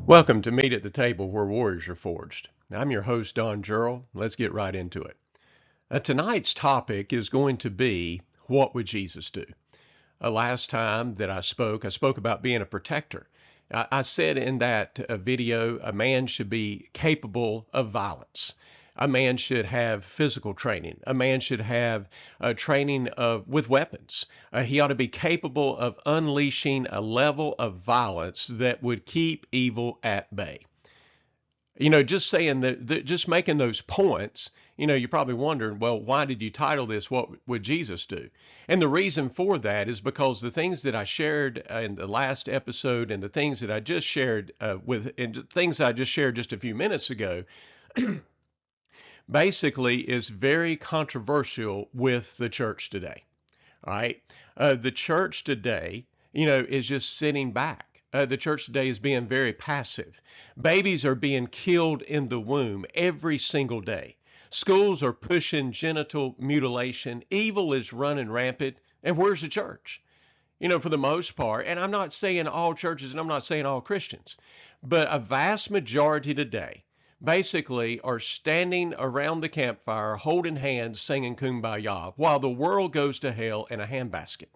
Welcome to Meet at the Table where Warriors are Forged. I'm your host, Don Jurl. Let's get right into it. Tonight's topic is going to be, what would Jesus do? Last time that I spoke about being a protector. I said in that video, a man should be capable of violence. A man should have physical training. A man should have training with weapons. He ought to be capable of unleashing a level of violence that would keep evil at bay. Just saying that, just making those points, you're probably wondering, well, why did you title this, What Would Jesus Do? And the reason for that is because the things that I shared in the last episode and the things that I just shared things I just shared just a few minutes ago, basically is very controversial with the church today. All right. The church today, is just sitting back. The church today is being very passive. Babies are being killed in the womb every single day. Schools are pushing genital mutilation. Evil is running rampant. And where's the church? For the most part, and I'm not saying all churches and I'm not saying all Christians, but a vast majority today basically are standing around the campfire, holding hands, singing Kumbaya, while the world goes to hell in a handbasket.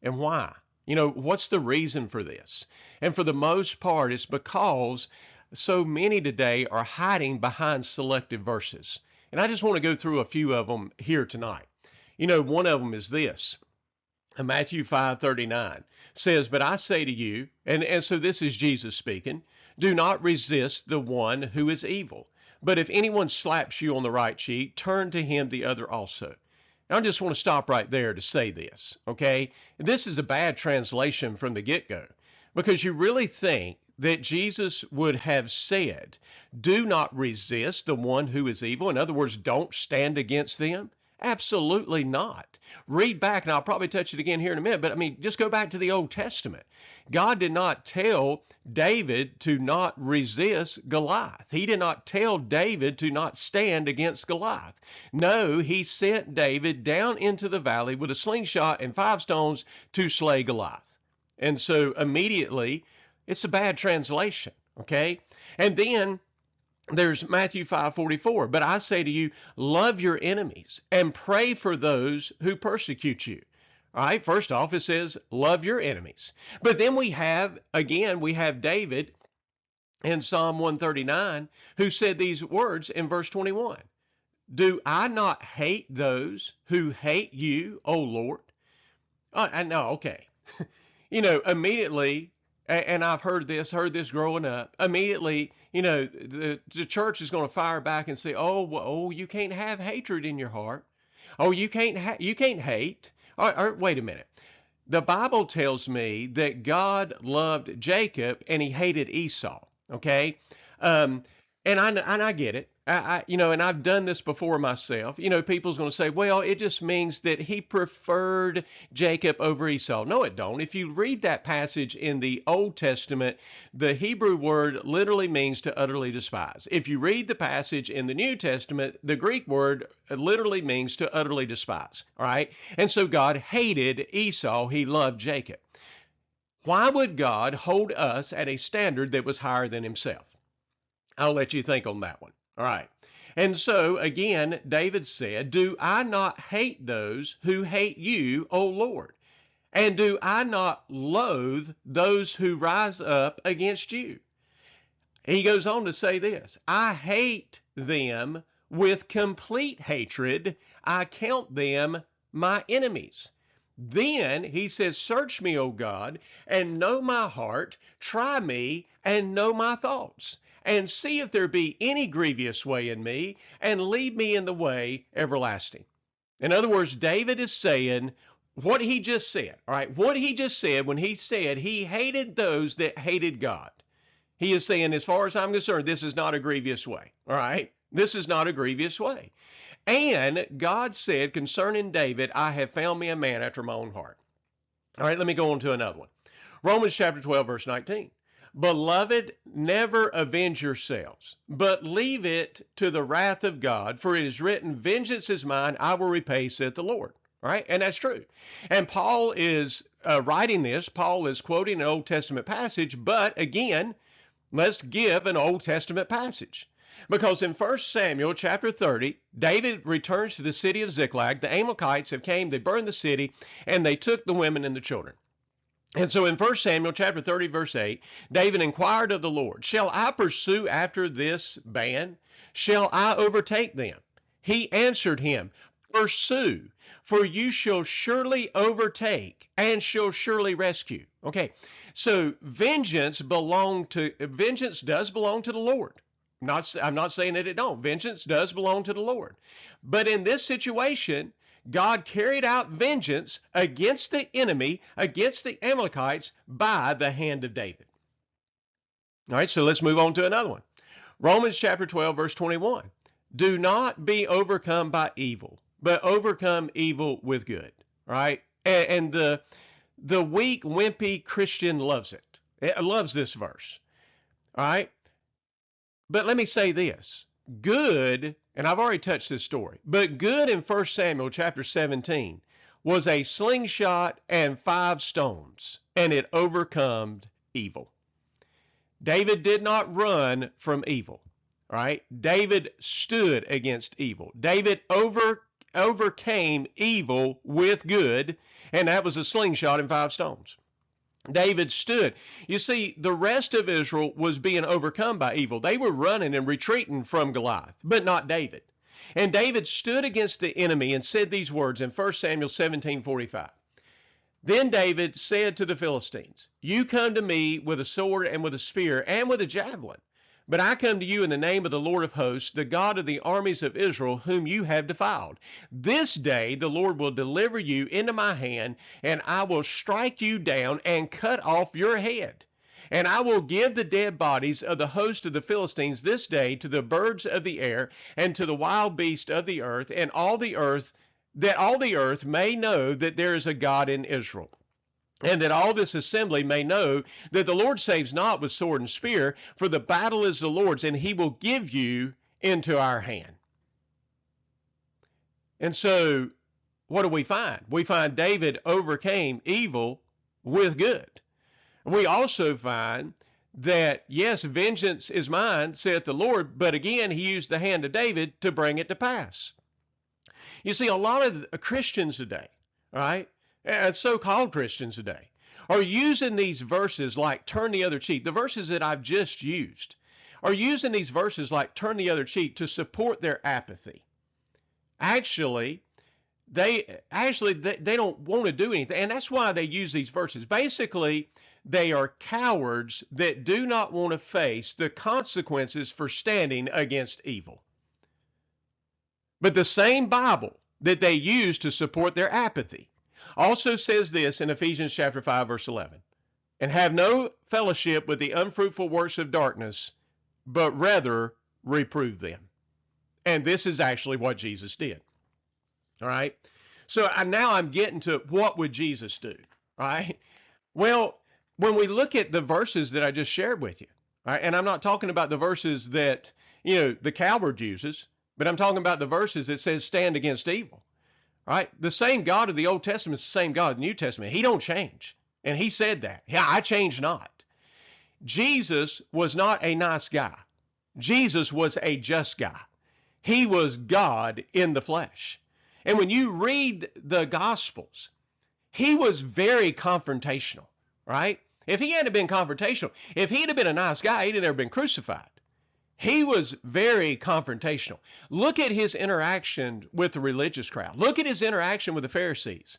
And why? What's the reason for this? And for the most part, it's because so many today are hiding behind selective verses. And I just want to go through a few of them here tonight. One of them is this. Matthew 5:39 says, "But I say to you," and so this is Jesus speaking, "do not resist the one who is evil. But if anyone slaps you on the right cheek, turn to him the other also." Now, I just want to stop right there to say this, okay? This is a bad translation from the get-go, because you really think that Jesus would have said, do not resist the one who is evil. In other words, don't stand against them. Absolutely not. Read back, and I'll probably touch it again here in a minute, but just go back to the Old Testament. God did not tell David to not resist Goliath. He did not tell David to not stand against Goliath. No, he sent David down into the valley with a slingshot and 5 stones to slay Goliath. And so immediately, it's a bad translation, okay? And then there's Matthew 5:44. "But I say to you, love your enemies and pray for those who persecute you." All right, first off, it says, love your enemies. But then we have David in Psalm 139 who said these words in verse 21. "Do I not hate those who hate you, O Lord?" I know, okay. Immediately, and I've heard this growing up, immediately, the church is going to fire back and say, oh, you can't have hatred in your heart. Oh, you can't hate. Wait a minute. The Bible tells me that God loved Jacob and he hated Esau. Okay. And I get it. And I've done this before myself. People's going to say, well, it just means that he preferred Jacob over Esau. No, it don't. If you read that passage in the Old Testament, the Hebrew word literally means to utterly despise. If you read the passage in the New Testament, the Greek word literally means to utterly despise. All right. And so God hated Esau. He loved Jacob. Why would God hold us at a standard that was higher than himself? I'll let you think on that one. All right. And so, again, David said, "Do I not hate those who hate you, O Lord? And do I not loathe those who rise up against you?" He goes on to say this, "I hate them with complete hatred. I count them my enemies." Then he says, "Search me, O God, and know my heart. Try me and know my thoughts. And see if there be any grievous way in me, and lead me in the way everlasting." In other words, David is saying what he just said. All right, what he just said when he said he hated those that hated God. He is saying, as far as I'm concerned, this is not a grievous way. All right, this is not a grievous way. And God said concerning David, "I have found me a man after my own heart." All right, let me go on to another one. Romans chapter 12, verse 19. "Beloved, never avenge yourselves, but leave it to the wrath of God, for it is written, 'Vengeance is mine, I will repay, saith the Lord.'" All right, and that's true. And Paul is writing this. Paul is quoting an Old Testament passage, but again, Let's give an Old Testament passage. Because in 1 Samuel chapter 30, David returns to the city of Ziklag. The Amalekites have came, they burned the city, and they took the women and the children. And so in 1 Samuel chapter 30, verse 8, David inquired of the Lord, shall I pursue after this band? Shall I overtake them? He answered him, pursue, for you shall surely overtake and shall surely rescue. Okay, so vengeance does belong to the Lord. I'm not saying that it don't. Vengeance does belong to the Lord. But in this situation, God carried out vengeance against the enemy, against the Amalekites, by the hand of David. All right, so let's move on to another one. Romans chapter 12, verse 21. Do not be overcome by evil, but overcome evil with good. Right? And the weak, wimpy Christian loves it. It loves this verse. All right? But let me say this. Good, and I've already touched this story, but good in 1 Samuel chapter 17 was a slingshot and 5 stones, and it overcome evil. David did not run from evil, right? David stood against evil. David overcame evil with good, and that was a slingshot and 5 stones. David stood. You see, the rest of Israel was being overcome by evil. They were running and retreating from Goliath, but not David. And David stood against the enemy and said these words in 1 Samuel 17:45. Then David said to the Philistines, you come to me with a sword and with a spear and with a javelin, but I come to you in the name of the Lord of hosts, the God of the armies of Israel, whom you have defiled. This day the Lord will deliver you into my hand, and I will strike you down and cut off your head. And I will give the dead bodies of the host of the Philistines this day to the birds of the air and to the wild beasts of the earth, and all the earth, that all the earth may know that there is a God in Israel. And that all this assembly may know that the Lord saves not with sword and spear, for the battle is the Lord's, and he will give you into our hand. And so, what do we find? We find David overcame evil with good. We also find that, yes, vengeance is mine, saith the Lord, but again, he used the hand of David to bring it to pass. You see, a lot of Christians today, right? So-called Christians today are using these verses like turn the other cheek. The verses that I've just used are using these verses like turn the other cheek to support their apathy. Actually, they don't want to do anything, and that's why they use these verses. Basically, they are cowards that do not want to face the consequences for standing against evil. But the same Bible that they use to support their apathy also says this in Ephesians chapter 5, verse 11. And have no fellowship with the unfruitful works of darkness, but rather reprove them. And this is actually what Jesus did. All right? So now I'm getting to what would Jesus do? All right? Well, when we look at the verses that I just shared with you, all right, and I'm not talking about the verses that, the coward uses, but I'm talking about the verses that says stand against evil. Right? The same God of the Old Testament is the same God of the New Testament. He don't change. And he said that. Yeah, I change not. Jesus was not a nice guy. Jesus was a just guy. He was God in the flesh. And when you read the Gospels, he was very confrontational, right? If he hadn't been confrontational, if he'd have been a nice guy, he'd have never been crucified. He was very confrontational. Look at his interaction with the religious crowd. Look at his interaction with the Pharisees.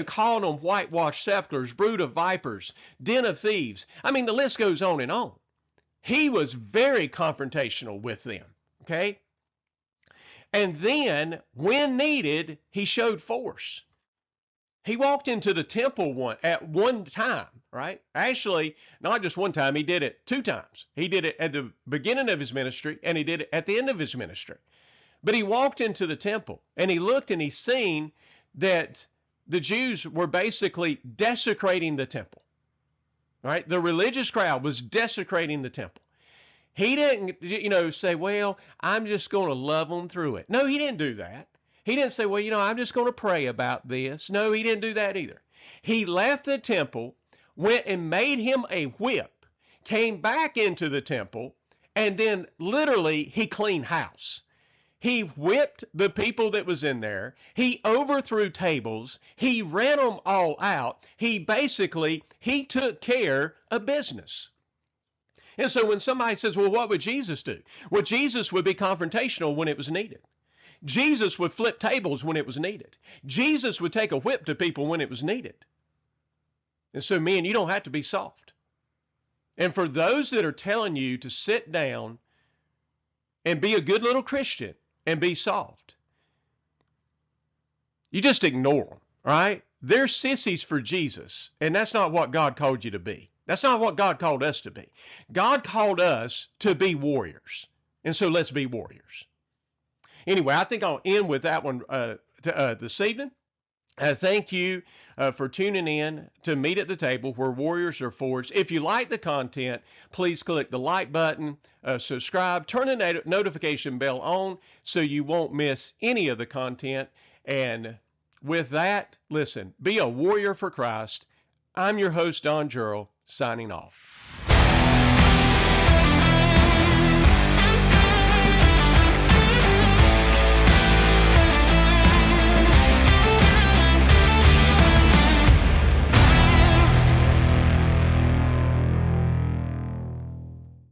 Calling them whitewashed sepulchres, brood of vipers, den of thieves. I mean, the list goes on and on. He was very confrontational with them, okay? And then, when needed, he showed force. He walked into the temple at one time, right? Actually, not just one time, he did it 2 times. He did it at the beginning of his ministry, and he did it at the end of his ministry. But he walked into the temple, and he looked and he seen that the Jews were basically desecrating the temple, right? The religious crowd was desecrating the temple. He didn't, say, well, I'm just going to love them through it. No, he didn't do that. He didn't say, well, I'm just going to pray about this. No, he didn't do that either. He left the temple, went and made him a whip, came back into the temple, and then literally he cleaned house. He whipped the people that was in there. He overthrew tables. He ran them all out. He took care of business. And so when somebody says, well, what would Jesus do? Well, Jesus would be confrontational when it was needed. Jesus would flip tables when it was needed. Jesus would take a whip to people when it was needed. And so, men, you don't have to be soft. And for those that are telling you to sit down and be a good little Christian and be soft, you just ignore them, right? They're sissies for Jesus, and that's not what God called you to be. That's not what God called us to be. God called us to be warriors, and so let's be warriors. Anyway, I think I'll end with that one this evening. Thank you for tuning in to Meet at the Table, where warriors are forged. If you like the content, please click the like button, subscribe, turn the notification bell on so you won't miss any of the content. And with that, listen, be a warrior for Christ. I'm your host, Don Jurl, signing off.